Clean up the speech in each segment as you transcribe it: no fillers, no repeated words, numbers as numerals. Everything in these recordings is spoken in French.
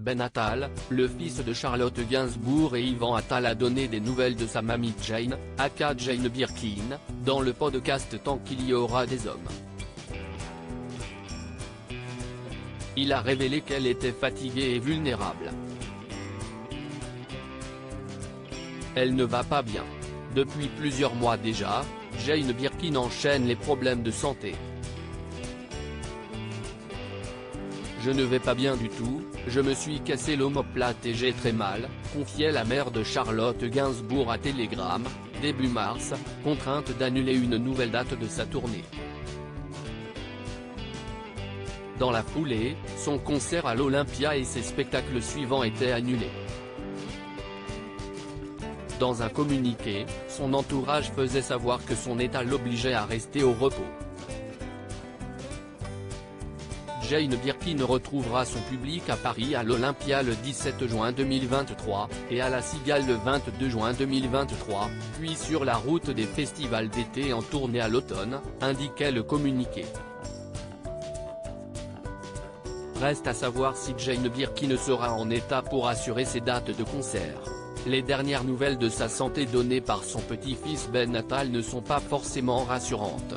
Ben Attal, le fils de Charlotte Gainsbourg et Yvan Attal a donné des nouvelles de sa mamie Jane, aka Jane Birkin, dans le podcast Tant qu'il y aura des hommes. Il a révélé qu'elle était fatiguée et vulnérable. Elle ne va pas bien. Depuis plusieurs mois déjà, Jane Birkin enchaîne les problèmes de santé. Je ne vais pas bien du tout, je me suis cassé l'omoplate et j'ai très mal, confiait la mère de Charlotte Gainsbourg à Telegram, début mars, contrainte d'annuler une nouvelle date de sa tournée. Dans la foulée, son concert à l'Olympia et ses spectacles suivants étaient annulés. Dans un communiqué, son entourage faisait savoir que son état l'obligeait à rester au repos. Jane Birkin retrouvera son public à Paris à l'Olympia le 17 juin 2023, et à la Cigale le 22 juin 2023, puis sur la route des festivals d'été en tournée à l'automne, indiquait le communiqué. Reste à savoir si Jane Birkin sera en état pour assurer ses dates de concert. Les dernières nouvelles de sa santé données par son petit-fils Ben Attal ne sont pas forcément rassurantes.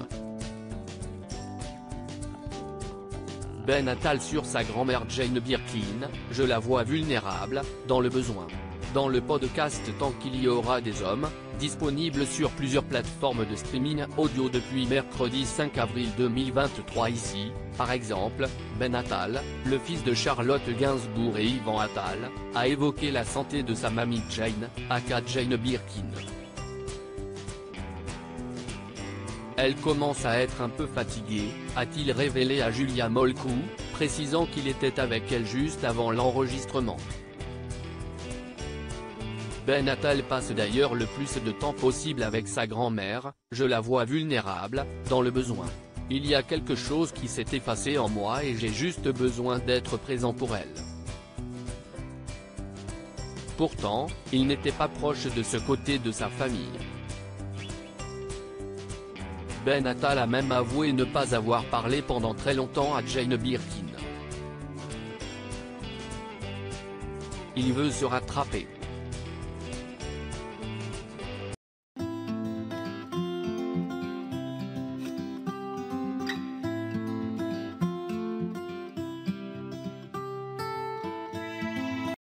Ben Attal sur sa grand-mère Jane Birkin, je la vois vulnérable, dans le besoin. Dans le podcast Tant qu'il y aura des hommes, disponible sur plusieurs plateformes de streaming audio depuis mercredi 5 avril 2023 ici, par exemple, Ben Attal, le fils de Charlotte Gainsbourg et Yvan Attal, a évoqué la santé de sa mamie Jane, aka Jane Birkin. Elle commence à être un peu fatiguée, a-t-il révélé à Julia Molcou, précisant qu'il était avec elle juste avant l'enregistrement. Ben Attal passe d'ailleurs le plus de temps possible avec sa grand-mère, je la vois vulnérable, dans le besoin. Il y a quelque chose qui s'est effacé en moi et j'ai juste besoin d'être présent pour elle. Pourtant, il n'était pas proche de ce côté de sa famille. Ben Attal a même avoué ne pas avoir parlé pendant très longtemps à Jane Birkin. Il veut se rattraper.